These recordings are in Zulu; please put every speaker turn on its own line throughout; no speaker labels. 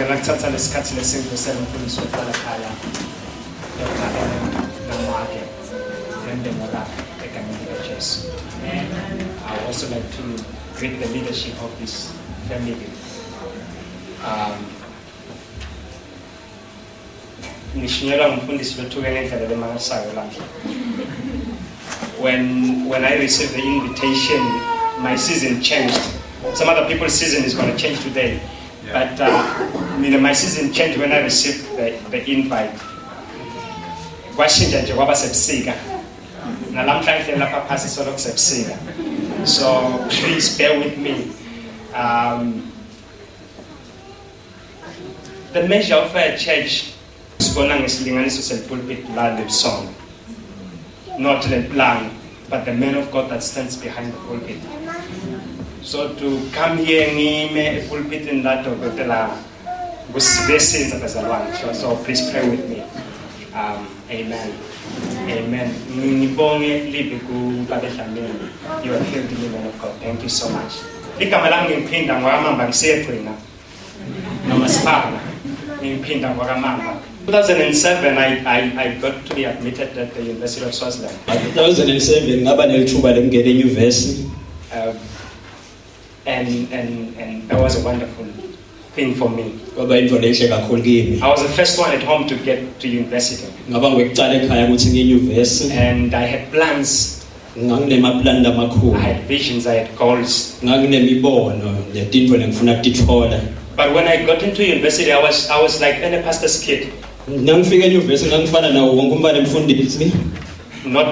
ngicela ukuthatha lesikhathi lesinkusela umfundisi oqala khaya namake nendemora egameni likaJesu. And I would also like to greet the leadership of this family. Nishinyela umfundisi wethu ngendlela lemangalisayo lapha. When I received the invitation, my season changed. Some other people's season is going to change today. Yeah. But my season changed when I received the invite. Kwashintsha nje kwaba sebusika. Nalamhlanje lapha phasi solo kusebusika. So please bear with me. The measure of a church sibona ngesilinganiso sepulpit la le song. Not the plan, but the man of God that stands behind the pulpit. So to come here ngime pulpit in that okutela kusibesenza bazalwane. So please pray with me. Amen. Amen. Ngibonge libe ku babehlameni. You are healed in the man of God. Thank you so much. Igama lami ngiphinda ngokamamba ngisegcina. Noma sifana. Ngiphinda ngokamamba. 2007 I got to be admitted at the University of Swaziland.
2007 ngaba nelithuba lokungena enyuvesi.
And that was a wonderful thing for me.
I was
the first one at home to get to university. And I had plans. I had visions, I had goals. But when I got into university, I was like any pastor's kid. Not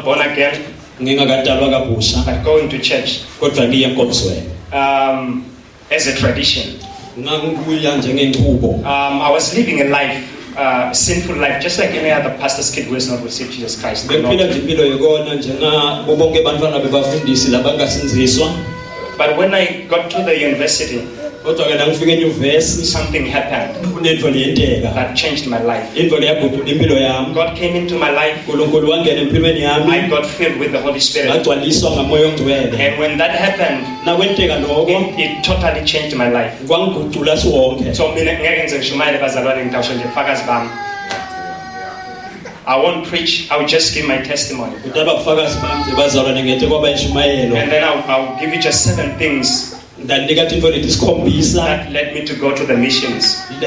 born again, but going to church. As a tradition. I was living a life, sinful life, just like any other pastor's kid who has not received Jesus Christ. But when I got to the university, something happened that changed my life. God came into my life. I got filled with the Holy Spirit. And when that happened, it totally changed my life. So I won't preach, I'll just give my testimony. And then I'll give you just 7 things that led me to go to the missions. And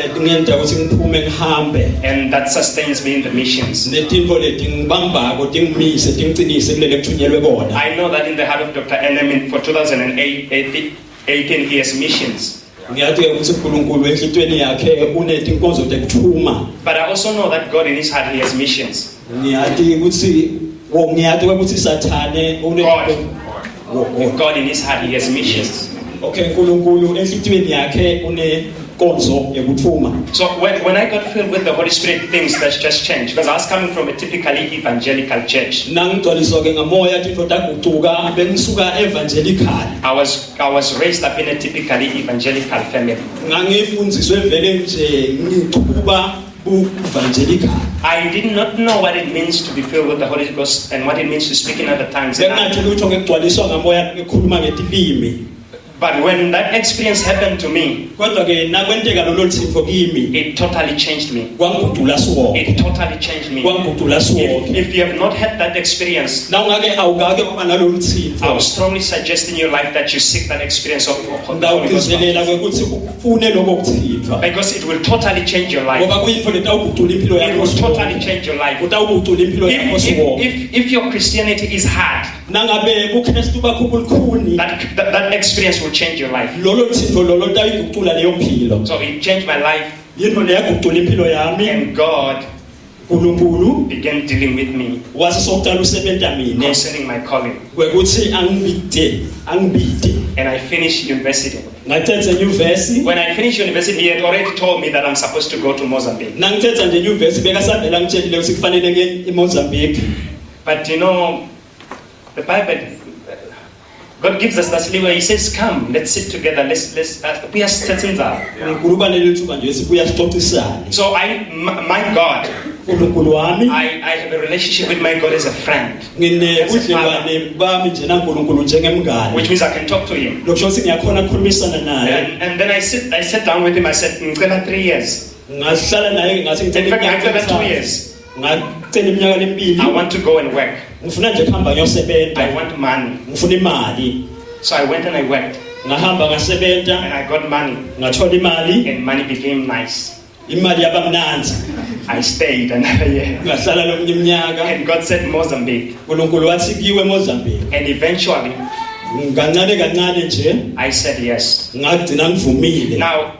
that sustains me in the missions. I know that in the heart of Dr. Enem for 2018 he has missions. But I also know that God in his heart he has missions. God in his heart he has missions. Okay. So when I got filled with the Holy Spirit, things that just changed. Because I was coming from a typically evangelical church. I was raised up in a typically evangelical family. I did not know what it means to be filled with the Holy Ghost and what it means to speak in other tongues. But when that experience happened to me, it totally changed me. It totally changed me. If you have not had that experience, I would strongly suggest in your life that you seek that experience of the Holy Ghost. Because it will totally change your life. It will totally change your life. If your Christianity is hard, that experience will change your life. So it changed my life. And God began dealing with me concerning my calling. And I finished university. When I finished university, he had already told me that I'm supposed to go to Mozambique. But you know, the Bible, God gives us that leeway. He says, "Come, let's sit together. Let's we are setting that." So my God
uNkulunkulu wami
I have a relationship with my God as a friend,
ngine udlelwane bami nje naNkulunkulu njengemngane
which means I can talk to him.
lokusho ukuthi ngiyakhona ukukhulumisana naye
And then I sat down with him. I said, "Ngicela 3 years.
ngahlala naye ngathi
In fact, ngicela 2 years.
ngacela iminyaka emibili
I want to go and work.
ngifuna nje kuhamba
I
ngiyosebenza
want money."
ngifuna imali
So I went and I worked,
ngahamba ngasebenza
and I got money,
ngathola imali
and money became nice.
imali yabamnanzi
I stayed another year,
ngahlala lo minyaka
and God said Mozambique,
uNkulunkulu wathi kiwe Mozambique
and eventually
kancane kancane nje
I said yes.
ngagcina ngivumile
Now,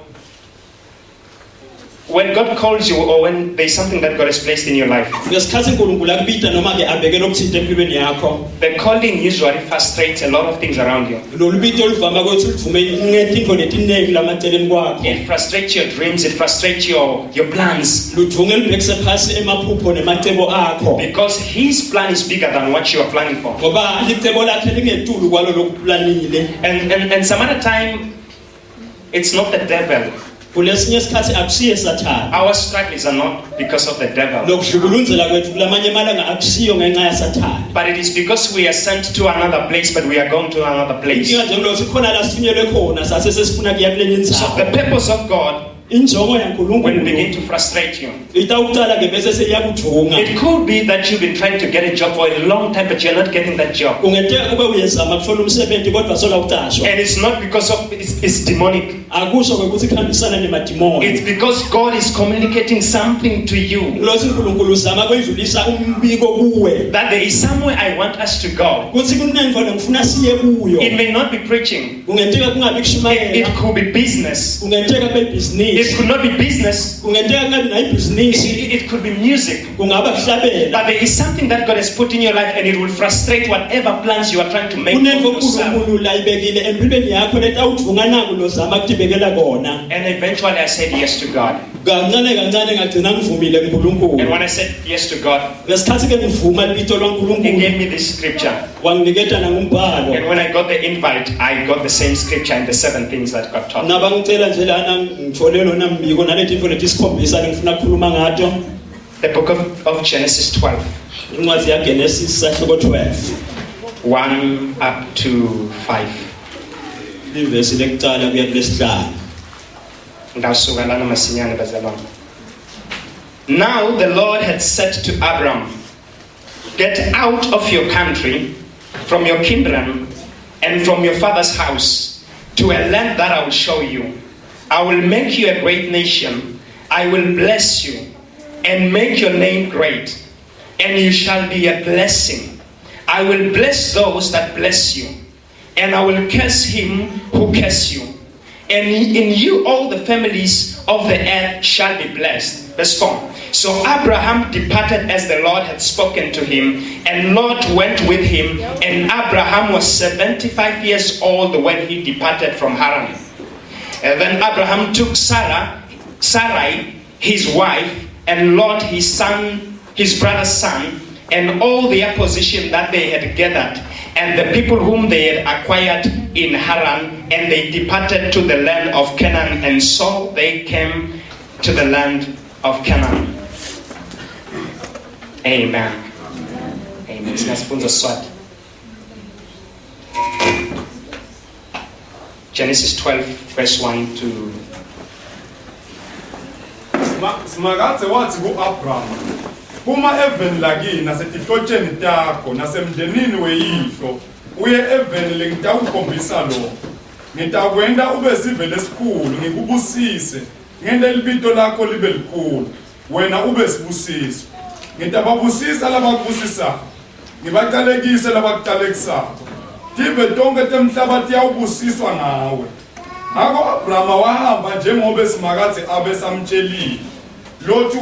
when God calls you, or when there's something that God has placed in your life,
ngesikhathi uNkulunkulu akubita noma ke abekela ukuthinta empilweni yakho
the calling usually frustrates a lot of things around you.
lolu bito oluvama ukuthi ulivume ngetintfo letiningi lamaceleni kwakho
It frustrates your dreams, it frustrates your plans,
ludvunge libhekise phasi emaphupho nemacebo akho
because His plan is bigger than what you are planning for.
ngoba licebo lakhe lingetulu kwalo lokuplanile
And some other time, it's not the devil.
kulesinye isikhathi akusiye sathana
Our struggles are not because of the devil,
lokudlukulunzela kwethu kulamanye amalanga akusiyo ngenxa yasathana
but it is because we are sent to another place, but we are going to another place.
inkinga nje kulokuthi khona la sifinyelwe khona sase sesifuna kuya kulenye
So the
indzawo
purpose of God
injongo
will
yaNkulunkulu
begin to frustrate you.
itawucala ke bese seyakudvunga
It could be that you've been trying to get a job for a long time, but you're not getting that job.
kungenteka kube uyezama kuthola umsebenzi kodwa sola ucashwa
And it's not because of it's demonic.
akusho kwekuthi kuhambisana nemadimoni
It's because God is communicating something to you,
lothi uNkulunkulu uzama kwedlulisa umbiko kuwe
that there is somewhere I want us to go.
kuthi kunendlela ngifuna siye kuyo
It may not be preaching.
kungenteka kungabi
It
kushumayela
could be business.
kungenteka kube business
It could not be business.
kungenteka kungabi nayo business
It could be music.
kungaba kuhlabela
But there is something that God has put in your life, and it will frustrate whatever plans you are trying to make for
kunento
yourself.
uNkulunkulu la ibekile empilweni yakho letawudvunga naku lozama kutibekela kona
And eventually I said yes to God.
kancane kancane ngagcina ngivumile
And
kuNkulunkulu
when I said yes to God,
ngesikhathi ke ngivuma libito
He
lwaNkulunkulu
gave me this scripture.
wanginiketa nangumbhalo
And when I got the invite, I got the same scripture and the 7 things that God taught me.
nabangicela nje lana ngithole lona mbiko nalethintfo letisikhombisa ngifuna ukukhuluma ngato
The book of Genesis 12,
incwadi yaGenesis sahluko 12
1 up to 5.
ivesi lekucala kuya kulesihlanu
Ndasuka lana masinyane bazalwane. Now the Lord had said to Abram, "Get out of your country, from your kindred, and from your father's house, to a land that I will show you. I will make you a great nation. I will bless you, and make your name great, and you shall be a blessing. I will bless those that bless you, and I will curse him who curse you. And in you all the families of the earth shall be blessed." Verse 4. So Abraham departed as the Lord had spoken to him, and Lot went with him, and Abraham was 75 years old when he departed from Haran. And then Abraham took Sarai, his wife, and Lot, his son, his brother's son, and all their possession that they had gathered, and the people whom they had acquired in Haran, and they departed to the land of Canaan, and so they came to the land of Canaan. Amen. Amen. Singasifunza Swati. Genesis 12, verse 1 to...
Simakatse wathi ku-Abraham, "Kuma eveni lakini nasetihlotsheni takho nasemndenini weyihlo uye eveni lengitawukhombisa lo. Ngitakwenta ube sive lesikhulu ngikubusise ngente libito lakho libe likhulu wena ube sibusiso. Ngitababusisa labakubusisako ngibaqalekise labakuqalekisako. Tive tonke temhlaba tiyawubusiswa ngawe." Ngakho Abrahama wahamba njengoba simakathe abesamtshelile. Lothi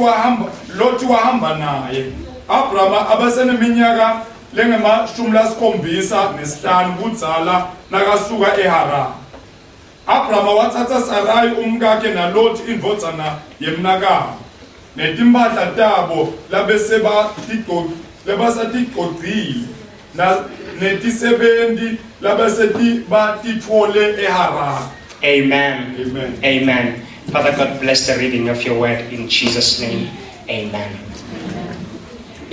wahamba naye. Abrahama abaseneminyaka lengama-75 budzala nakasuka eHaran. Abrahama wathatha Sarai umkakhe naLothi indvodzana yemnakabo netimpahla tabo labasatiqoqile netisebenti labasetibatitfole eHaran.
Amen.
Amen.
Amen. Father God, bless the reading of your word in Jesus' name. Amen.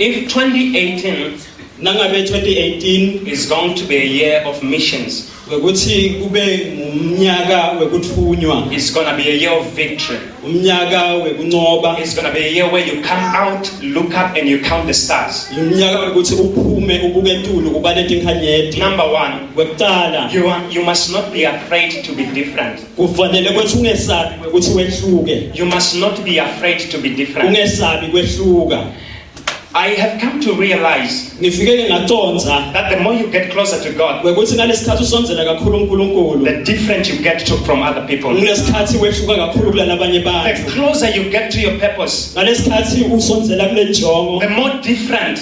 If 2018
nangabe 2018
is going to be a year of missions,
wekuthi kube ngumnyaka wekuthunywa,
it's going to be a year of victory.
umnyaka wekunqoba,
It's going to be a year where you come out, look up, and you count the stars.
umnyaka wekuthi uphume ubuke entulu kubale tinkhanyeti.
Number one,
Kwekuqala
you must not be afraid to be different.
kufanele kwethi ungesabi ukuthi wehluke,
You must not be afraid to be different.
ungesabi kwehluka.
I have come to realize
Ngifike ngacondza
that the more you get closer to God,
wekuthi ngalesikhathi usondzela kakhulu uNkulunkulu,
the different you get from other people.
kulesikhathi wehluka kakhulu kulalabanye
The
bantu.
closer you get to your purpose,
Ngalesikhathi usondzela kule njongo,
the more different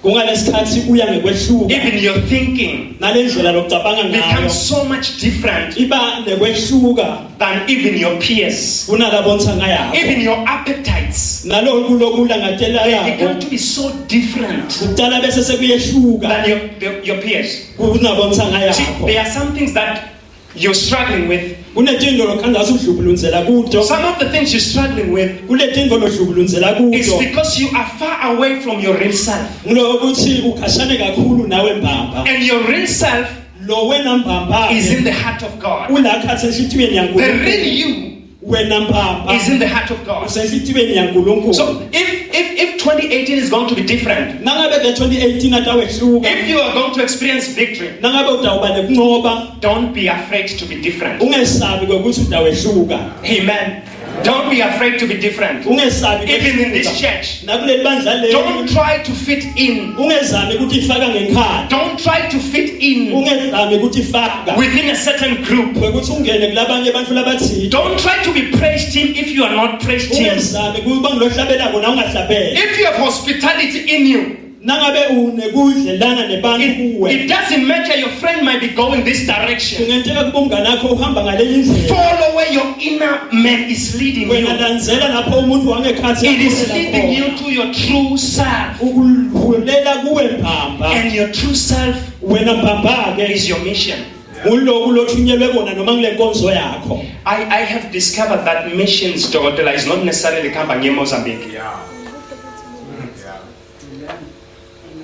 kungalesikhathi uya ngekwehluka.
even your thinking
Nalendlela lokucabanga ngayo
becomes so much different
iba nekwehluka
than even your peers.
kunalabonthanga yakho.
Even your appetites,
Naloku lokulangatela
they become
yakho
to be so different
kuqala bese sekuyehluka
than your peers.
kunabonthanga
See,
yakho.
there are some things that you're struggling with.
Kunetinto lokhangaza udlubulunzela kuto,
Some of the things you're struggling with
kuletinto lodlubulunzela
is
kuto
because you are far away from your real self.
ngulokuthi ukhashane kakhulu nawe mbamba.
And your real self
Lo wena mbamba
is in the heart of God.
ulakhathe enhlitiyweni
The real
yaNkulunkulu.
you
Wena mbamba
is in the heart of God.
usenhlitiyweni yaNkulunkulu.
So if 2018 is going to be different,
Nangabe ke 2018 atawehluka,
if you are going to experience victory,
nangabe utawuba nekunqoba,
don't be afraid to be different.
ungesabi kwekuthi utawehluka.
Amen. Don't be afraid to be different.
Ungesabi
Even in this
kwehluka.
church,
Nakuleli bandla
don't
leli
try to fit in.
ungezami ukuthi ifaka ngekhaya.
Don't try to fit in
Ungezami ukuthi ifaka
within a certain group.
ukuthi ungene kulabanye abantu labathile.
Don't try to be praised team if you are not praised team.
Ungezami kuba ngilohlabelako na ungahlabela.
If you have hospitality in you,
Nangabe unekudlelana nebantu kuwe,
it doesn't matter. Your friend might be going this direction.
kungenteka kuba umngane wakho uhamba ngale ndlela.
Follow where your inner man is leading
Wena
you.
landzela lapho umuntu wangekhathi
It is
yakholela
leading
khona.
you to your true self.
Ukuhulela kuwe mbamba.
And your true self
Wena mbamba ke
is your mission.
nguloku lothunyelwe kona noma ngile nkonzo yakho.
I have discovered that missions, Dokotela, is not necessarily coming in Mozambique.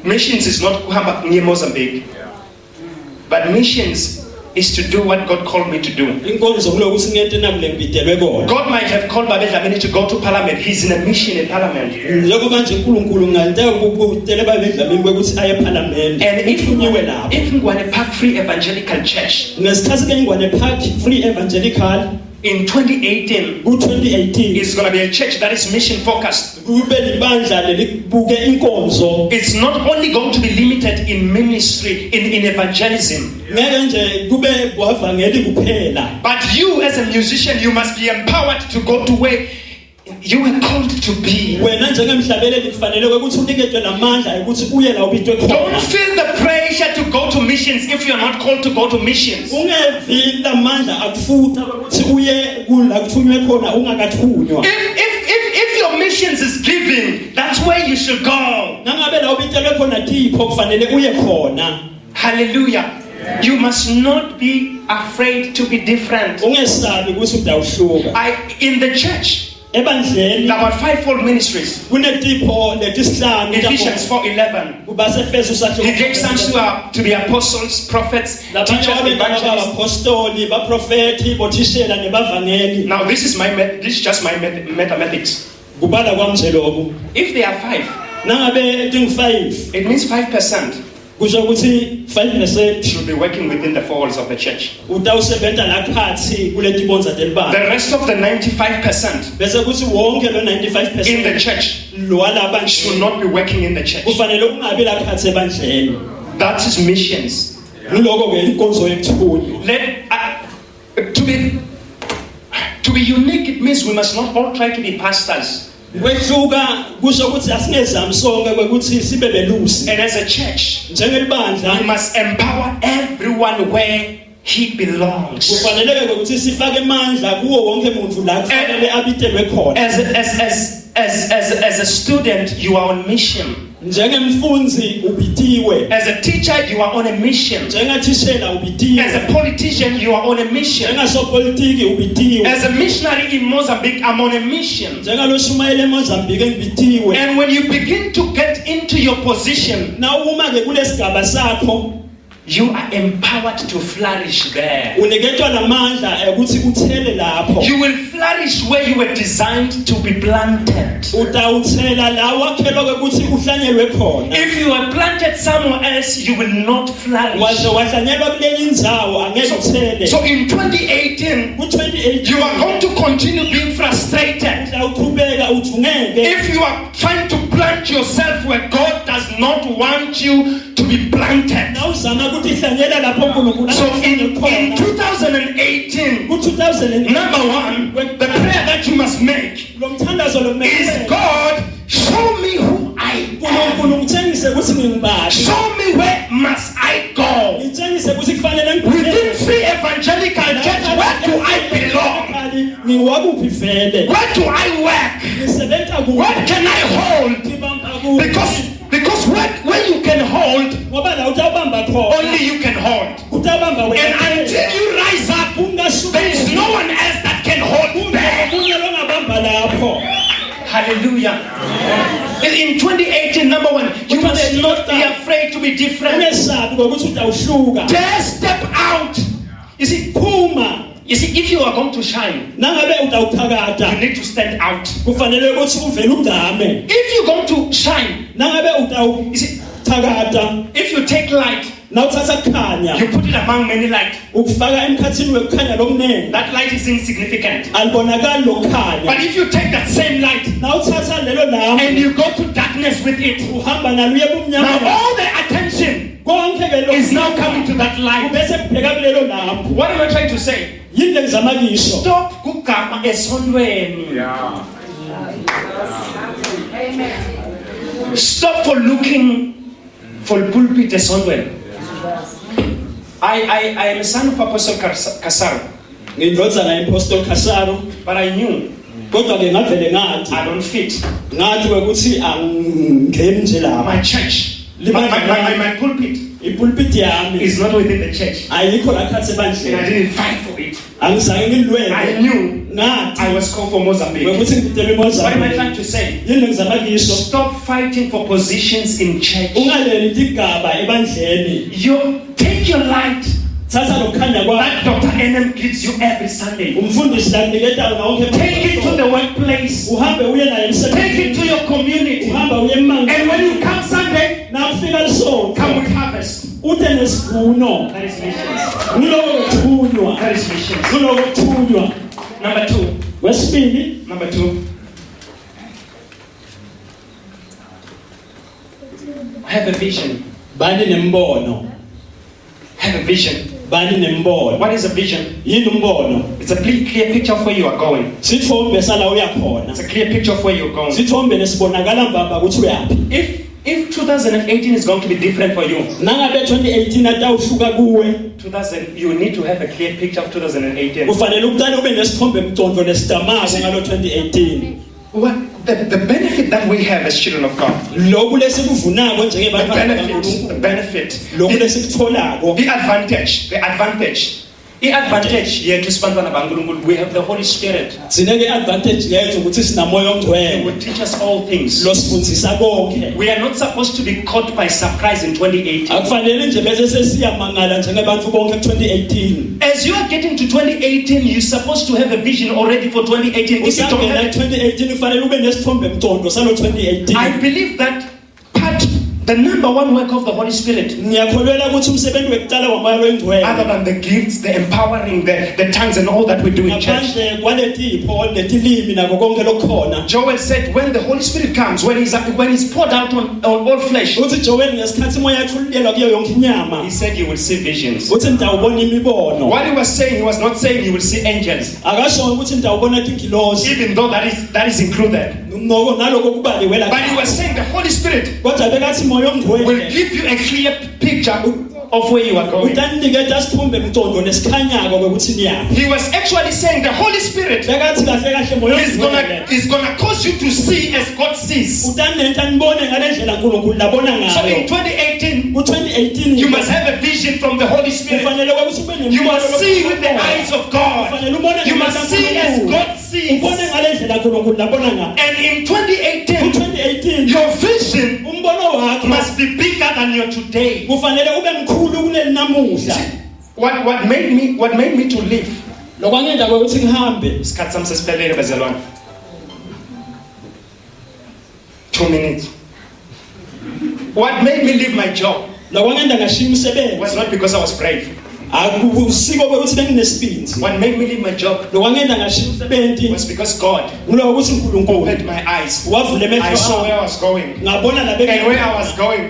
Missions is not kuhamba ngiye Mozambique. But missions is to do what God called me to do.
Inkonzo kuloku singete nakule ngibidelwe kona.
God might have called Babet Dlamini to go to Parliament. He's in a mission in Parliament.
Njengoba nje uNkulunkulu nganteka ukubutele babedlamini kwekuthi aye eParliament.
And
Uthunywe lapho.
if Ngwane Park Free Evangelical Church
Ngesikhathi ke Ngwane Park Free Evangelical
in 2018
ku-2018
is going to be a church that is mission focused.
kube libandla lelibuke inkonzo.
It's not only going to be limited in ministry, in evangelism.
Ngeke nje kube bwavangeli kuphela.
But you as a musician, you must be empowered to go to where you were called to be.
Wena njengemhlabeleli kufanele ukuthi unikezwe lamandla ukuthi uye la ubitwe khona.
Don't feel the pressure to go to missions if you are not called to go to missions.
Ungevi lamandla akufutha ukuthi uye kula kuthunywe khona ungakathunywa.
If your missions is giving, that's where you should go.
Nangabe la ubitelwe khona tipho kufanele uye khona.
Hallelujah. You must not be afraid to be different.
Ungesabi ukuthi udawuhluka.
In the church,
Ebandleni
there are fivefold ministries.
kunetipho letisihlanu.
Ephesians 4:11.
Kubasefeso sathi
He gave some to be apostles, prophets, teachers, evangelists.
Apostoli, baprofeti, bothishela nebavangeli.
Now this is just my mathematics.
Kubala kwami nje lokho.
If there are 5,
Nangabe ting5,
it means 5%
kusho ukuthi 5%
should be working within the four walls of the church.
utawusebenza laphathi kuletibonza
The
delibandla.
rest of the 95%
Bese kuthi wonke lo
in the
95%
church
lo walabandla
should not be working in the church.
kufanele ungabi laphathi ebandleni.
That is missions.
Ngiloko ke inkonzo yethunywa.
To be unique, it means we must not all try to be pastors.
Kwehluka kusho ukuthi asingezami sonke kwekuthi sibe belusi.
And as a church,
Njengelibandla
we must empower everyone where he belongs.
kufanele ukuthi sifake amandla kuwo wonke umuntu la kufanele abitelwe khona.
As a student, you are on mission.
njengemfunzi ubitiwe,
As a teacher, you are on a mission.
njengathishela ubitiwe,
As a politician, you are on a mission.
njengasopolitiki ubitiwe,
As a missionary in Mozambique, I'm on a mission.
njengaloshumayela eMozambique ngibitiwe.
And when you begin to get into your position,
Na uma ke kulesigaba sakho
you are empowered to flourish there.
uniketwa namandla ukuthi uthele lapho.
You will flourish where you were designed to be planted.
Utawuthela la wakhelwa ukuthi uhlanyelwe khona.
If you are planted somewhere else, you will not flourish.
Waze wahlanyelwa kulenye indzawo angeke uthele.
So in 2018,
Ku-2018
you are going to continue being frustrated.
utawuqhubeka uthungeke.
If you are trying to plant yourself where God does not want you to be planted.
Nawuzama ukuthi hlanyela lapho uNkulunkulu
So in
khona.
2018,
Ku-2018
number one, the prayer that you must make
lo mthandazo lo
is, God, show me who I am.
uNkulunkulu ngitshengise ukuthi ngingubani.
Show me where must I go.
Ngitshengise ukuthi kufanele
Within Free Evangelical Church, where do I belong?
ngiwakuphi vele.
Where do I work?
Ngisebenza kuphi.
What can I hold?
Ngibamba kuphi.
Because where you can hold,
Ngoba la utawubamba khona.
only you can hold.
Utawubamba
And
wena.
until you rise up,
Ungasuka.
there is no one else that can hold you back.
Kunye longabamba lapho.
Hallelujah. In 2018, number one, you must not be afraid to be different.
Ungesabi ngokuthi utawuhluka.
Just step out. You see,
Phuma.
if you are going to shine,
Nangabe
you
utawuthakata.
need to stand out.
Kufanele ukuthi uvele ugame.
If you're going to shine,
Nangabe
you see,
utawuthakata.
if you take light,
Nawuthatha kukhanya.
you put it among many light.
Ukufaka emkhathini wekukhanya lomnene.
That light is insignificant.
Alibonakali lokhanya.
But if you take that same light
Nawuthatha lelo lama.
and you go to darkness with it,
Uhamba nalo uye
now
kumnyama.
all the attention
Konke ke
is now coming to that light.
Ubese kubheka kulelo lampu.
What am I trying to say?
Yini ngizama ngisho.
Stop kugama esondweni. Stop for looking for pulpit esondweni. I am a son of Apostle Kasaro,
Ngindodana kaApostle Kasaro.
but I knew
Kodwa ke ngavele ngathi.
I don't fit.
Ngathi ukuthi angingeni nje lapha.
My church, my pulpit
Ipulpit yami
is not within the church.
ayikho la khathe
And I
bandleni.
didn't fight for it.
Angizange
I
ngilwele.
knew
Ngathi
I was called for Mozambique.
ukuthi ngidele
What am I
Mozambique.
trying to say?
Yini ngizama ngisho.
Stop fighting for positions in church.
Ungaleli tigaba ebandleni.
You take your light
Thatha lokukhanya kwakho.
that Dr. NM gives you every Sunday.
Umfundisi la niketa wonke.
Take it to the workplace.
Uhambe uye naye
Take it
emsebenzini.
to your community.
Uhamba uye emangweni.
And when you come Sunday,
Nawufika lisonto.
come with harvest.
Ute nesivuno.
That is missions.
Kuloko kuthunywa.
That is missions.
Kuloko kuthunywa.
Number two.
Wesibili,
Number two. Have a vision.
bani nembono.
Have a vision.
Bani nembono.
What is a vision?
Yini umbono?
It's a clear picture of where you are going.
Sithombe sala uya khona.
It's a clear picture of where you're going.
Sithombe lesibonakala mbamba ukuthi uyaphi.
If 2018 is going to be different for you,
Nangabe 2018 atawuhluka kuwe,
you need to have a clear picture of 2018.
kufanele ukuqala ube nesithombe mcondo lesidamako ngalo 2018.
What the benefit that we have as children of God,
Lokhu lesikuvunako njengebantwana
the
bakaNkulunkulu.
benefit,
Lokhu lesikutholako.
the advantage yethu sibantwana bakaNkulunkulu, we have the Holy Spirit.
Sineke advantage yethu ukuthi sinamoya
He
ongcwele.
will teach us all things.
Losifundisa konke.
We are not supposed to be caught by surprise in 2018.
Akufanele nje bese sesiyamangala njengabantu bonke 2018.
As you are getting to 2018, you're supposed to have a vision already for 2018. If you don't
Usangena
have it,
2018 kufanele ube nesithombe mcondo salo 2018.
I believe that the number one work of the Holy Spirit,
Ngiyakholelwa ukuthi umsebenzi wekuqala wamoya lwengcwele.
other than the gifts, the empowering, the tongues and all that we do in church.
Ngaphandle kwalethipho letilimi nako konke lokukhona.
Joel said, when the Holy Spirit comes, when he's poured out on all flesh,
Uthi Joel ngesikhathi moya yathulelwa kuyo yonke inyama.
he said you will see visions.
Uthi nitawubona imibono.
What he was saying, he was not saying you will see angels,
Akasho ukuthi nitawubona tingilosi.
even though that is included.
Noko naloko kubaliwe la.
But he was saying the Holy Spirit
Kodwa bekathi moya moyo
will
ngcwele
give you a clear picture of where you are going.
utaniketa sithombe mcondo nesikhanyako ukuthi niyaphi.
He was actually saying the Holy Spirit
Bekathi kahle kahle moyo ngcwele
is gonna cause you to see as God sees.
utanenta nibone ngalendlela uNkulunkulu labona
So
ngayo.
in 2018,
Ku-2018
you must have a vision from the Holy Spirit.
kufanele ukuthi ube
You
nembono
must see with the eyes of God.
Kufanele ubone
You
ngamehlo
must see as
kaNkulunkulu.
God sees.
ubone ngalendlela uNkulunkulu labona ngayo.
And in 2018,
Ku-2018
your vision
umbono wakho
must be bigger than your today.
kufanele ube mkhulu kuneli namuhla.
What made me to live?
Lokwangenza ukuthi ngihambe
Isikhathi sami sesiphelele bazalwane. 2 minutes. What made me leave my job
lokwangenza ngashiya umsebenzi
was not because I was brave.
akusiko ukuthi benginesibindi.
What made me leave my job
Lokwangenza ngashiya umsebenzi
was because God
ngiloko ukuthi uNkulunkulu
opened my eyes.
wavula
I
amehlo
saw
ami
where I was going.
ngabona
And where I was going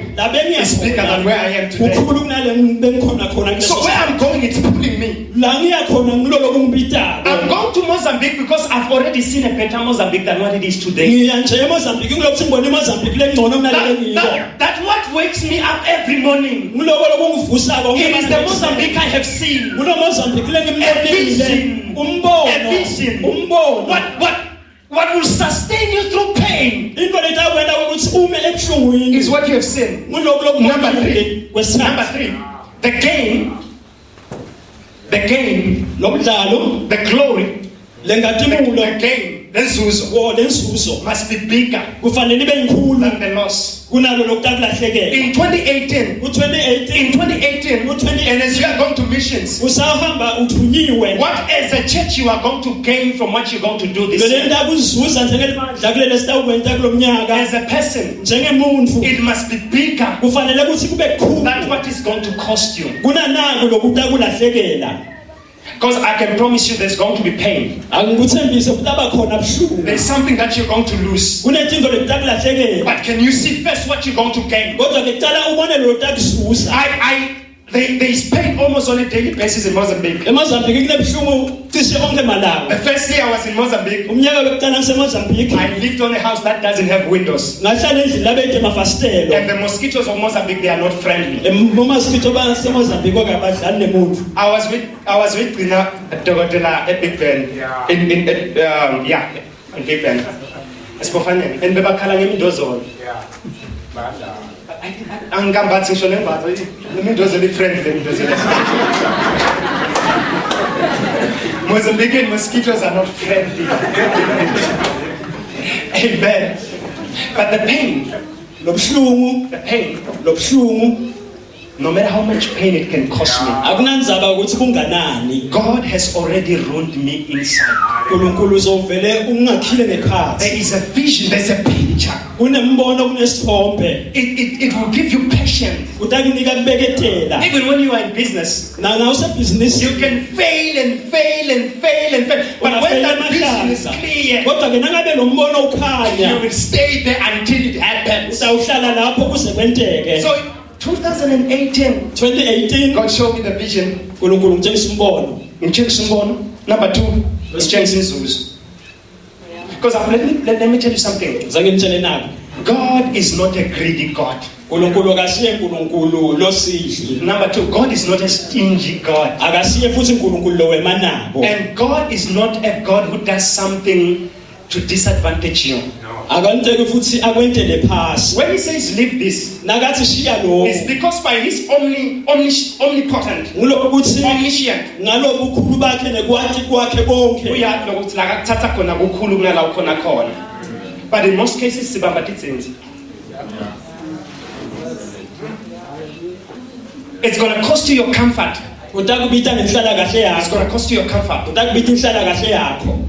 is bigger than where I am today.
kukhulu kunale bengikhona khona
So where I'm going, it's pulling me.
la ngiya khona ngiloko kungibitako.
I'm going to Mozambique because I've already seen a better Mozambique than what it is today.
ngiya nje eMozambique ngilokhu ngibona eMozambique lengcono kunale ngiyiko.
That what wakes me up every morning.
ngiloko lokungivusako
It is the Mozambique I have seen.
kunoMozambique lengimbonile umbono
What will sustain you through pain
into letakwenda ukuthi ume ebuhlungwini
is what you have seen.
ngiloko
Number
kwesithathu.
3, the gain,
Lomdlalo
the glory,
lengatimulo
the gain, the zuzo
lenzuzo
must be bigger
kufanele ibe inkulu
than the loss.
kunalo lokutakulahlekelwa.
In 2018,
ku-2018
and as you are going to missions,
usahamba uthunyiwe
what as a church you are going to gain from what you're going to do this
lole
year?
nto akuzuza njengelibandla kulele sitawukwenta kulo mnyaka
As a person,
njengemuntfu
it must be bigger
kufanele ukuthi kube khulu
than what is going to cost you.
kunanako lokutakulahlekelwa.
Because I can promise you there's going to be pain.
Angikuthembise ukuthi abakhona buhlungu
There's something that you're going to lose.
kunetinto lekutakulahlekelwa
But can you see first what you're going to gain?
kodwa ke cala ubone lotakuzuza.
There is pain almost on a daily basis in Mozambique.
eMozambique kunebuhlungu cishe onke malanga.
The first year I was in Mozambique,
umnyaka lokuqala ngiseMozambique
I lived on a house that doesn't have windows.
ngahlala endlini labethe amafasitelo.
And the mosquitoes of Mozambique, they are not friendly.
Momaskito baseMozambique okabadlali nemuntu.
I was with Gina Dokotela at Big Ben. In Big Ben. Esipofaneni. And bebakhala ngemindozolo. Angambathi ngisho lembatho. Lemindozolo ifriendly lemindozolo. Mozambican mosquitoes are not friendly. Amen. But the pain, no matter how much pain it can cost me,
akunandzaba ukuthi kunganani.
God has already ruined me inside.
uNkulunkulu uzovele ungakhile ngephansi.
There is a vision, there's a picture.
Kunembono kunesithombe.
It will give you patience.
Utakunika kubeketela.
Even when you are in business,
Na usebhizinisi
you can fail and fail and fail and fail. But when that vision is clear,
kodwa ke nangabe lo mbono
you
ukhanya
will stay there until it happens.
utawuhlala lapho kuze kwenteke.
So 2018,
2018
God showed me the vision.
uNkulunkulu ngitshengisa umbono.
Number 2, because let me tell you something.
Zange ngitshele nabo.
God is not a greedy God.
uNkulunkulu akasiye uNkulunkulu losidli.
Number 2, God is not a stingy God.
Akasiye futhi uNkulunkulu lo wemanabo.
And God is not a God who does something to disadvantage you.
Akanteke futhi akwentele phasi.
When he says leave this,
Nakathi shiya lo.
it's because by his omnipotent,
Ngilokho ukuthi
omniscient,
ngalobu ukhulu bakhe nekwathi kwakhe konke.
uyazi ukuthi la akuthatha khona kukhulu kunala ukhona khona. But in most cases sibamba titsenzi. It's going to cost you your comfort.
Utakubita nenhlala kahle
It's
yakho.
going to cost you your comfort.
Utakubita inhlala kahle yakho.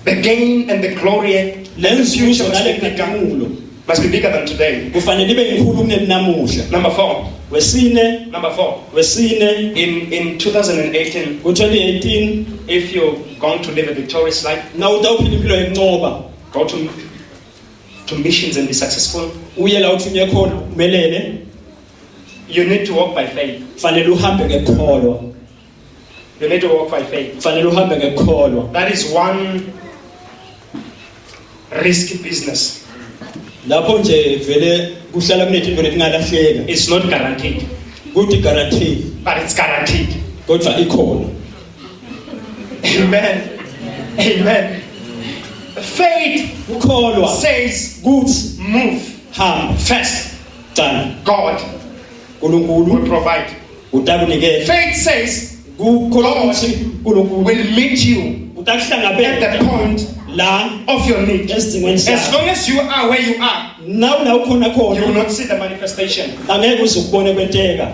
The gain and the glory and the future
Lenzuzo
must be bigger,
nalengatimulo
must be bigger than today.
kufanele ibe inkulu kunenamuhla.
Number 4.
Wesine
In 2018,
ku-2018
if you're going to live a victorious life,
na utawuphila impilo yenqoba
go to missions and be successful,
uye la uthunywe khona umelele.
you need to walk by faith.
Kufanele uhambe ngekholwa.
You need to walk by faith.
Kufanele uhambe ngekholwa.
That is one risky business.
lapho nje vele kuhlala kunezinto letingalahleka
It's not guaranteed,
kuthi guarantee
but it's guaranteed.
kodwa ikhona.
Amen. Amen. Faith
Ukholwa
says,
kuthi
move
hamba
first.
cala
God
uNkulunkulu
will provide.
utakunikeza.
Faith says,
Kukholwa ukuthi uNkulunkulu
will meet you at
utakuhlangabeza
the point
la
of your need.
esidingweni
As
sakho.
long as you are where you are,
Nawe la ukhona
you will
khona
not see the manifestation.
angeke uzukubone kwenteka.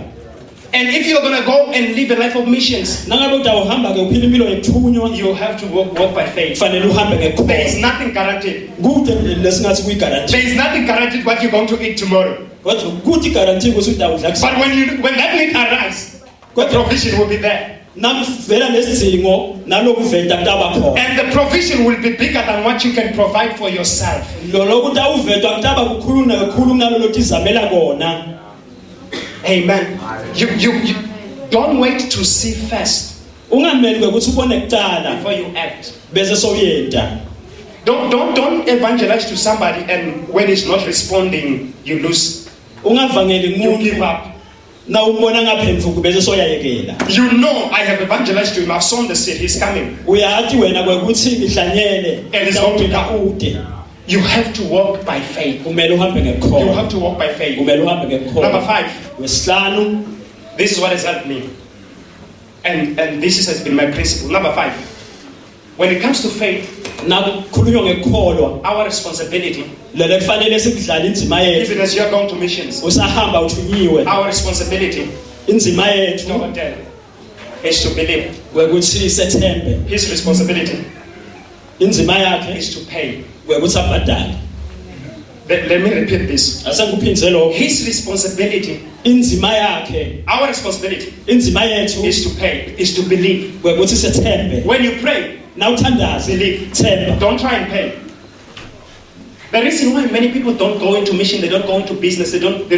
And if you're going to go and live a life of missions,
Nangabe utawuhamba ke uphila impilo yethunywa
you have to walk by faith.
kufanele uhambe
There is
ngekholwa.
nothing guaranteed.
Kude lesingathi kuyigaranti.
There is nothing guaranteed what you're going to eat tomorrow.
Kodwa kuthi guarantee ukuthi utawudla kusasa.
But when that need arises, the provision will be there.
Nakuvela lesidingo nalokuveta kutaba khona.
And the provision will be bigger than what you can provide for yourself.
Lo kutawuvetwa kutaba kukhulu nakakhulu kunalolo tizamela kona.
Amen. You don't wait to see first
Ungameli ukuthi ubone kuqala
before you act.
bese soyenta.
Don't evangelize to somebody and when he's not responding, you lose.
Ungavangeli
You give
umuntu
up.
na umbona ngaphendvuki bese soyayekela.
You know I have evangelized to him. I've sown the seed. He's coming.
Uyathi wena kwekuthi ngihlanyele
And it's going to come.
ude.
You have to walk by faith.
Kumele uhambe
You
ngekholwa.
have to walk by faith.
Kumele uhambe ngekholwa.
Number 5.
Wesihlanu
This is what has helped me. And this has been my principle. Number 5. When it comes to faith,
nakukhulunywa ngekholwa
our responsibility,
lele kufanele sikudlala inzima yethu.
even as you are going to missions,
Usahamba uthunyiwe
our responsibility
inzima yethu
is to believe.
kwekuthi sethembe.
His responsibility
Inzima yakhe
is to pay.
kwekuthi abhadale.
Let me repeat this.
Asengikuphindze lokho.
His responsibility,
Inzima yakhe,
our responsibility
inzima yethu
is to pay, is to believe.
kwekuthi sethembe.
When you pray,
Nawuthandaza
believe.
themba.
Don't try and pay. The reason why many people don't go into mission, they don't go into business, they don't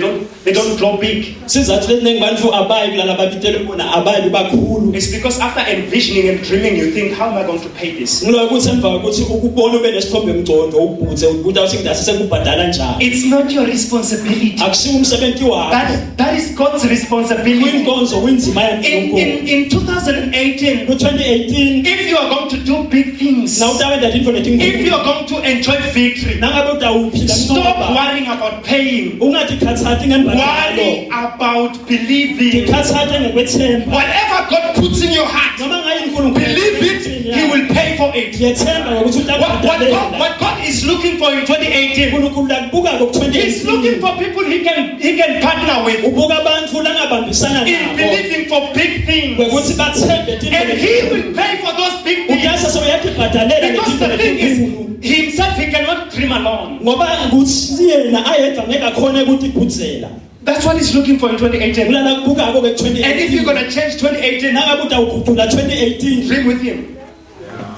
grow big.
Sizathu leningi bantu abayi kulala babitele bona abayi bakhulu.
It's because after envisioning and dreaming, you think, how am I going to pay this?
Ngiloyo ukuthi emva kokuthi ukubona ube nesithombe mgcondo ubhuthe ukuthi awuthi ngidase sekubhadala njani.
It's not your responsibility.
Akusiwo umsebenzi wakho.
That is God's responsibility.
Kuyinkonzo kuyinzima yaNkulunkulu.
In 2018,
Ku-2018
if you are going to do big things,
na utawenda tintfo
if you
letinkhulu.
are going to enjoy victory,
Nangabe utawuphila
stop
ncoba.
worrying about paying.
Ungatikhatsati ngembadalo.
Worry about believing.
Tikhatsate ngekwethemba.
Whatever God puts in your heart,
Noma ngabe uNkulunkulu
believe it, He will pay for it.
yethemba ngokuthi utakubhadalela.
What God is looking for in 2018,
uNkulunkulu akubuka
He's looking
ku-2018.
for people He can partner with
Ubuka abantu langabambisana
in
nabo.
believing for big things,
Kwekuthi bathembe tintfo
and He will pay for those big things.
uyase soyatibhadalela
Because
letintfo
the thing
letinkulu.
is, Himself He cannot dream alone.
Ngoba ukuthi yena ayedwa ngeke akhone ukutibhudzela.
That's what He's looking for in 2018.
Kulala kubukako ke
And if you're
2018.
going to change 2018,
Nangabe utawukhuphula 2018
dream with Him.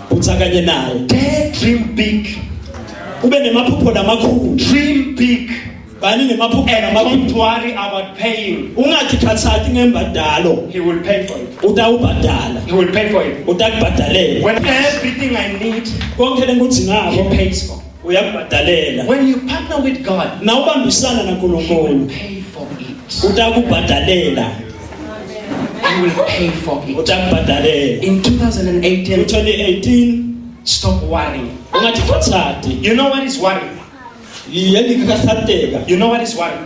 phutsa kanye naye.
Dare dream big.
Ube nemaphupho lamakhulu.
Dream big.
Bani nemaphupho
And
lamakhulu.
don't worry about paying.
Ungatikhatsati ngembadalo.
He will pay for it.
Utawubhadala.
He will pay for it.
Utakubhadalela.
When everything I need,
Konke
He
lengikudzingako
pays for.
uyakubhadalela.
When you partner with God,
Na ubambisana
He will
naNkulunkulu
pay for it.
utakubhadalela.
He will pay for it.
Utakubhadalela.
In 2018,
2018
stop worrying.
ungatikhatsati.
You know what is worry?
Yini kukhatsateka?
You know what is worry?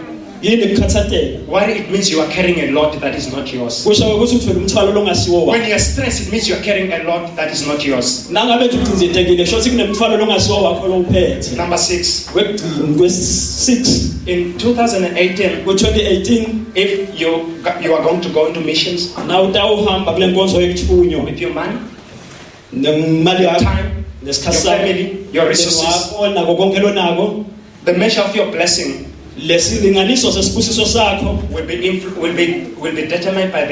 Yini kukhatsateka?
Worry, it means you are carrying a lot that is not yours.
Kusho ukuthi uthwele umthwalo longasiwo wakho.
When you are stressed, it means you are carrying a lot that is not yours.
Nangabe nje ucinzitekile shothi kunemthwalo longasiwo wakho lowuphethe.
Number 6.
Kwegcini kwesi-6
In 2018,
ku-2018
if you are going to go into missions
na utawuhamba kule nkonzo yekuthunywa
with your money,
nemali yakho
time,
nesikhathi
your
sakho
family, your resources,
wakho nako konke lonako
the measure of your blessing
lesilinganiso sesibusiso sakho
will be determined by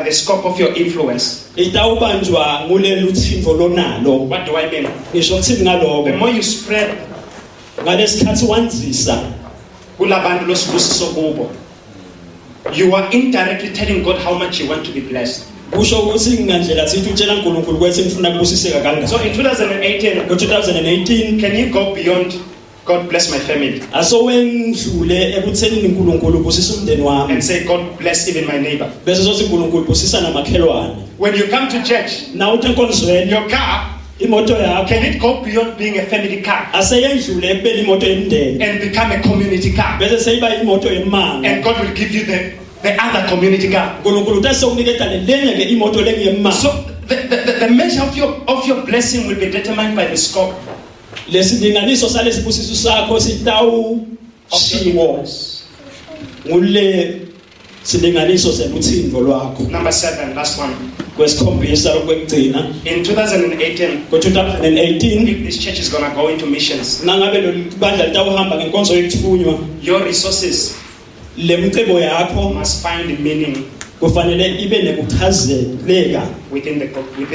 the scope of your influence.
itawubanjwa nguleli uthintvo lonalo.
What do I mean?
Ngisho ngitsini ngaloko
The more you spread
ngalesikhathi wanzisa
kulabantu losibusiso kubo, you are indirectly telling God how much you want to be blessed.
kusho ukuthi ngandlela thithi utshela uNkulunkulu kwethi ngifuna kubusiseka
So
kangaka.
in 2018,
Ngo-2018
can you go beyond God bless my family.
asowendlule ekutheni uNkulunkulu ubusisa umndeni wami
And say, God bless even my neighbor.
bese sothi uNkulunkulu ubusisa namakhelwane
When you come to church,
na uthi enkonzweni
your car,
imoto yakho
can it go beyond being a family car
aseyendlule ekubeni imoto yemndeni
and become a community car?
bese seyiba imoto yemanga
And God will give you the other community car.
uNkulunkulu utasekuniketa lenye ke imoto lengiyemanga
So the measure of your blessing will be determined by the scope
lesilinganiso salesibusiso sakho sitawu shiwo ngule silinganiso seluthindvo lwakho.
Number 7, last one.
Kwesikhombisa lokwekugcina
In 2018,
ngo-2018
if this church is going to go into missions,
nangabe lo bandla litawuhamba ngenkonzo yekuthunywa
your resources
lemcebo yakho
must find meaning
kufanele ibe nekuchazeleka
within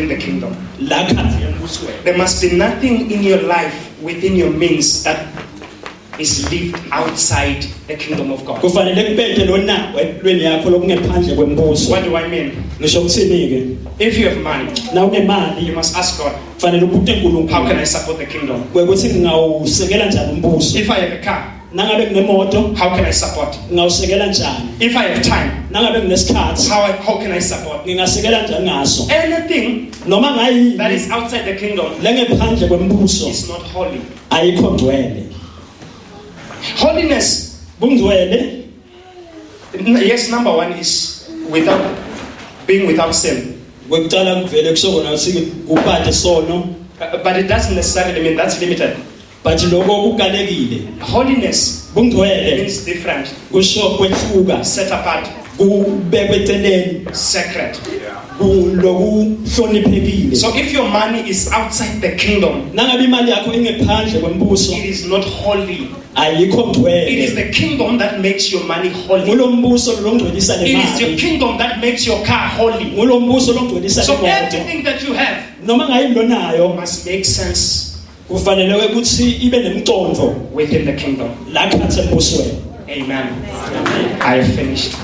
the kingdom.
la khathi embusweni.
There must be nothing in your life within your means that is lived outside the kingdom of God.
Kufanele kubethe lona empilweni yakho lokungephandle kwembuso.
What do I mean?
Ngisho kuthini ke?
If you have money,
Na unemali
you must ask God,
kufanele ubuke uNkulunkulu.
how can I support the kingdom?
Ukuthi ngawusekela njani umbuso?
If I have a car,
Nangabe nginemoto
how can I support?
ngawusekela njani?
If I have time,
Nangabe nginesikhathi
how can I support?
ngingasekela njani ngaso?
Anything
Noma
that
ngayini
is outside the kingdom
lengephandle kwembuso
is not holy.
ayikho ngcwele.
Holiness,
Bungcwele
yes, number 1 is being without sin.
kwekucala kuvele kusokona ukuthi kuphathe sono,
But it doesn't necessarily mean that's limited.
but lokho kukalekile.
Holiness
Bungcwele
means different,
kusho kwehluka,
set apart,
kubekwe eceleni,
sacred.
lokuhloniphekile.
So if your money is outside the kingdom,
Nangabe imali yakho ingephandle kwembuso
it is not holy.
ayikho
It is
ngcwele.
the kingdom that makes your money holy.
Ngulombuso longcwelisa le
It is your
mali.
kingdom that makes your car holy.
Ngulombuso longcwelisa
So
le moto.
everything that you have
Noma ngayini lonayo
must make sense
kufanele ukuthi ibe nemicondvo
within the kingdom.
la khathi embusweni.
Amen. I have finished.